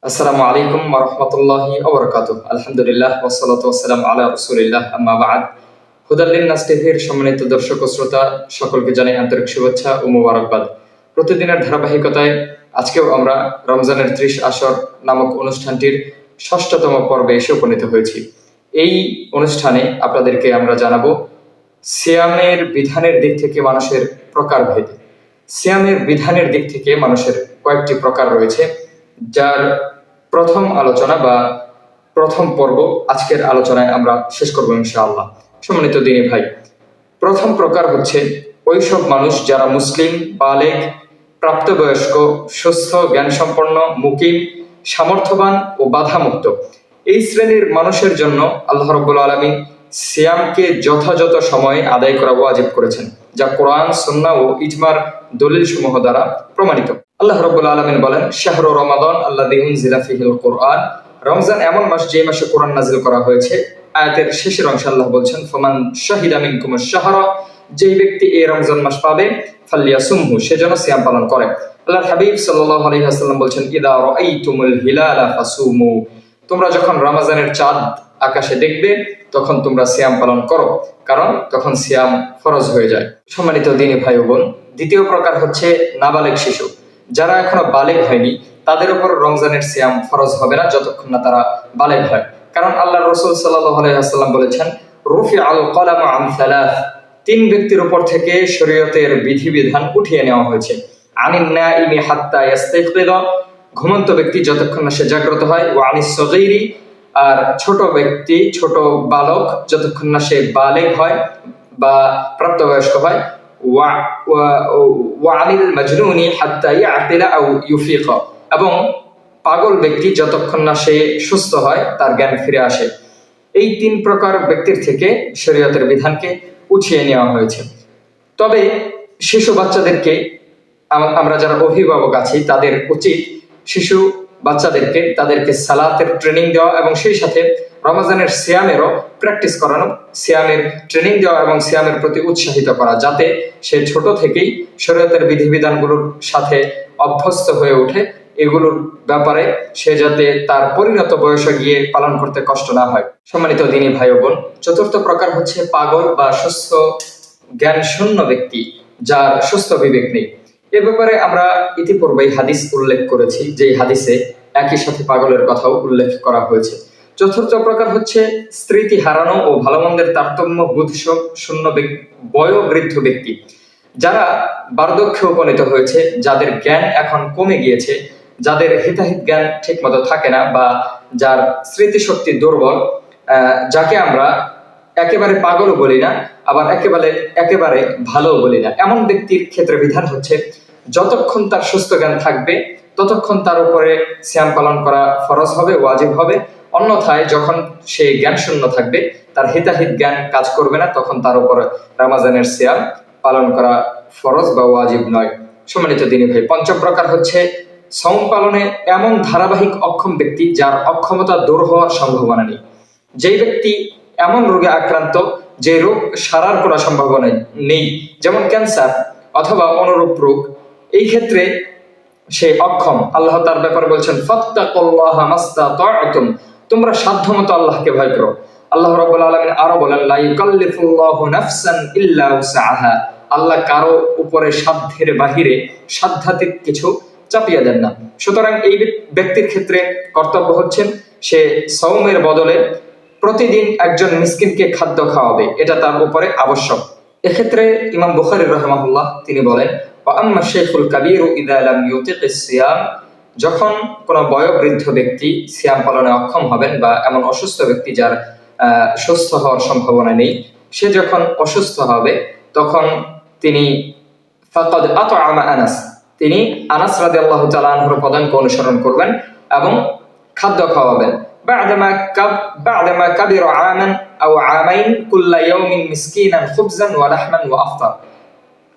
আসসালামু আলাইকুম ওয়া রাহমাতুল্লাহি ওয়া বারাকাতুহু। আলহামদুলিল্লাহ ওয়াসসালাতু ওয়াসসালামু আলা রাসূলিল্লাহ, আম্মা বা'দ। হুদাল লিন-নাস টিভির সম্মানিত দর্শক ও শ্রোতা সকলকে জানাই আন্তরিক শুভেচ্ছা ও মোবারকবাদ। প্রতিদিনের ধারাবাহিকতায় আজকেও আমরা রমজানের ৩০ আসর নামক অনুষ্ঠানটির ৬ষ্ঠতম পর্বে এসে উপনীত হয়েছি। এই অনুষ্ঠানে আপনাদেরকে আমরা জানাবো সিয়ামের বিধানের দিক থেকে মানুষের প্রকারভেদ। সিয়ামের বিধানের দিক থেকে মানুষের কয়েকটি প্রকার রয়েছে, যার প্রথম আলোচনা বা প্রথম পর্ব আজকের আলোচনায় আমরা শেষ করবো ইনশাআল্লাহ। সম্মানিত দিনী ভাই, প্রথম প্রকার হচ্ছে ওইসব মানুষ যারা মুসলিম, বালেগ, প্রাপ্তবয়স্ক, সুস্থ, জ্ঞানসম্পন্ন, মুকিম, সামর্থ্যবান ও বাধামুক্ত। এই শ্রেণীর মানুষের জন্য আল্লাহ রাব্বুল আলামিন সিয়ামকে যথাযথ সময়ে আদায় করা ওয়াজিব করেছেন, যা কোরআন, সুন্নাহ ও ইজমার দলিল সমূহ দ্বারা প্রমাণিত। আল্লাহ রাব্বুল আলামিন বলেন, শাহরু রমাদান আল্লাযী উনজিলা ফীহিল কুরআন। রমজান এমন মাস যে মাসে কোরআন নাযিল করা হয়েছে। আয়াতের শেষের অংশে আল্লাহ বলছেন, ফামান শাহিদা মিনকুমুশ শাহরা, যেই ব্যক্তি এই রমজান মাস পাবে, ফালিয়াসুমহু, সে যেন সিয়াম পালন করে। আল্লাহর হাবিব সাল্লাল্লাহু আলাইহি ওয়াসাল্লাম বলছেন, ইদা রাআইতুমুল হিলালা ফাসুমু, তোমরা যখন রমজানের চাঁদ আকাশে দেখবে তখন তোমরা সিয়াম পালন করো, কারণ তখন সিয়াম ফরজ হয়ে যায়। সম্মানিত দিনী ভাই ও বোন, দ্বিতীয় প্রকার হচ্ছে নাবালেগ শিশু। যারা এখনো বালেগ হয়নি তাদের উপর রমজানের সিয়াম ফরজ হবে না যতক্ষণ না তারা বালেগ হয়, কারণ আল্লাহ রাসূল সাল্লাল্লাহু আলাইহি ওয়াসাল্লাম বলেছেন, রুফিআল কলামু আন সালাস, তিন ব্যক্তির উপর থেকে শরীয়তের বিধিবিধান উঠিয়ে নেওয়া হয়েছে। আনিন নাইমি হাত্তা ইয়াস্তাইকিযা, ঘুমন্ত ব্যক্তি যতক্ষণ না সে জাগ্রত হয়। ওয়া আনিস সগীরি, আর ছোট ব্যক্তি, ছোট বালক যতক্ষণ না সে বালেগ হয় বা প্রাপ্তবয়স্ক হয়। ওয়া আনিল মাজনুনি হাত্তা ইয়াকিলা আও ইউফিকা, এবং পাগল ব্যক্তি যতক্ষণ না সে সুস্থ হয়, তার জ্ঞান ফিরে আসে। এই তিন প্রকার ব্যক্তির থেকে শরীয়তের বিধানকে উঠিয়ে নেওয়া হয়েছে। তবে শিশু বাচ্চাদেরকে, আমরা যারা অভিভাবক আছি তাদের উচিত শিশু বাচ্চাদেরকে তাদেরকে সালাতের ট্রেনিং দেওয়া এবং সেই সাথে রমজানের সিয়ামেরও প্র্যাকটিস করানো, সিয়ামের ট্রেনিং দেওয়া এবং সিয়ামের প্রতি উৎসাহিত করা, যাতে সে ছোট থেকেই শরীয়তের বিধিবিধানগুলোর সাথে অভ্যস্ত হয়ে ওঠে। এগুলোর ব্যাপারে সে যাতে তার পরিণত বয়সে গিয়ে পালন করতে কষ্ট না হয়। সম্মানিত দিনী ভাই ও বোন, চতুর্থ প্রকার হচ্ছে পাগল বা সুস্থ জ্ঞান শূন্য ব্যক্তি, যার সুস্থ বিবেক নেই। এ ব্যাপারে আমরা ইতিপূর্বেই হাদিস উল্লেখ করেছি, যে হাদিসে একই সাথে পাগলের কথাও উল্লেখ করা হয়েছে। চতুর্থ প্রকার হচ্ছে স্মৃতি হারানো ও ভালো মন্দের তারতম্য বুধ শূন্য বয়োবৃদ্ধ ব্যক্তি, যারা বার্ধক্যে উপনীত হয়েছে, যাদের জ্ঞান এখন কমে গিয়েছে, যাদের হিতাহিত জ্ঞান ঠিক মতো থাকে না, বা যার স্মৃতিশক্তি দুর্বল, যাকে আমরা একেবারে পাগলও বলি না, আবার একেবারে ভালো বলি না, এমন ব্যক্তির ক্ষেত্রে বিধান হচ্ছে যতক্ষণ তার সুস্থ জ্ঞান থাকবে ততক্ষণ তার উপরে সিয়াম পালন করা ফরজ হবে, ওয়াজিব হবে। অন্যথায় যখন সে জ্ঞান শূন্য থাকবে, তার হিতাহিত জ্ঞান কাজ করবে না, তখন তার উপরে রমজানের সিয়াম পালন করা ফরজ বা ওয়াজিব নয়। সম্মানিত দিনী ভাই, পঞ্চম প্রকার হচ্ছে সওম পালনে এমন ধারাবাহিক অক্ষম ব্যক্তি, যার অক্ষমতা দূর হওয়ার সম্ভাবনা নেই। যেই ব্যক্তি এমন রোগে আক্রান্ত যে রোগ সারার কোনো সম্ভাবনা নেই, যেমন ক্যান্সার অথবা অনুরূপ রোগ, এই ক্ষেত্রে সে অক্ষম। আল্লাহ তার ব্যাপারে বলছেন, ফাত্তাকুল্লাহা মাসতাতা'তুম, তোমরা সাধ্যমতো আল্লাহকে ভয় করো। আল্লাহ রাব্বুল আলামিন আরো বলেন, লা ইউকাল্লিফুল্লাহু নাফসান ইল্লা উসআহা, আল্লাহ কারো উপরে সাধ্যের বাহিরে সাধ্যাতীত কিছু চাপিয়ে দেন না। সুতরাং এই ব্যক্তির ক্ষেত্রে কর্তব্য হচ্ছে সে সওমের বদলে প্রতিদিন একজন মিসকিনকে খাদ্য খাওয়াবে, এটা তার উপরে আবশ্যক। এক্ষেত্রে ইমাম বুখারী রাহিমাহুল্লাহ তিনি বলেন, ওয়া আম্মা শাইখুল কাবীর ইযা লাম ইউতিকিস সিয়াম, যখন কোনো বয়োবৃদ্ধ ব্যক্তি সিয়াম পালনে অক্ষম হবেন, বা এমন অসুস্থ ব্যক্তি যার সুস্থ হওয়ার সম্ভাবনা নেই, সে যখন অসুস্থ হবে তখন তিনি ফাকাদ আতআমা আনাস, তিনি আনাস রাদিয়াল্লাহু তাআলা আনহুর পদাঙ্ক অনুসরণ করবেন এবং খাদ্য খাওয়াবেন। বা'দামা কাবিরা আমান আও আমাইন কুল্লা ইয়াউমিন মিসকিনান খুবজান ওয়া লাহমান ওয়া আফতার।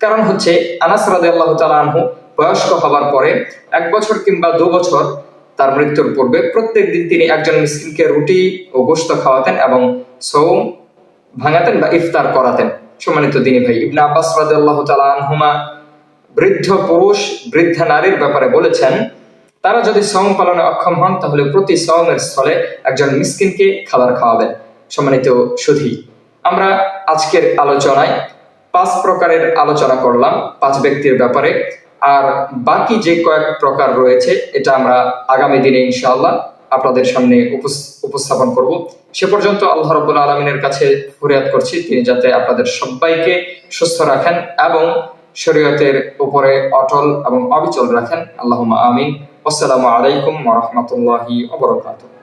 কারণ হচ্ছে আনাস রাদিয়াল্লাহু তাআলা আনহু বয়স্ক হবার পরে 1 বছর কিংবা 2 বছর তার মৃত্যুর পূর্বে প্রত্যেক দিন তিনি একজন মিসকিনকে রুটি ও গোশত খাওয়াতেন এবং সওম ভাঙাতেন বা ইফতার করাতেন। সম্মানিত দিনী ভাই, ইবনে আব্বাস রাদিয়াল্লাহু তাআলা আনহুমা বৃদ্ধ পুরুষ বৃদ্ধা নারীর ব্যাপারে বলেছেন, তারা যদি সওম পালনে অক্ষম হন তাহলে প্রতি সওমের স্থলে একজন মিসকিনকে খাবার খাওয়াবেন। সম্মানিত সুধী, আমরা আজকের আলোচনায় 5 প্রকারের আলোচনা করলাম 5 ব্যক্তির ব্যাপারে। আর বাকি যে কয়েক প্রকার রয়েছে এটা আমরা আগামী দিনে ইনশাআল্লাহ আপনাদের সামনে উপস্থাপন করব। সে পর্যন্ত আল্লাহ রাব্বুল আলামিনের কাছে ফরিয়াদ করছি তিনি যাতে আপনাদের সবাইকে সুস্থ রাখেন এবং শরীয়তের উপরে অটল এবং অবিচল রাখেন। আল্লাহুম্মা আমিন। আসসালামু আলাইকুম ওয়া রাহমাতুল্লাহি ওয়া বারাকাতুহু।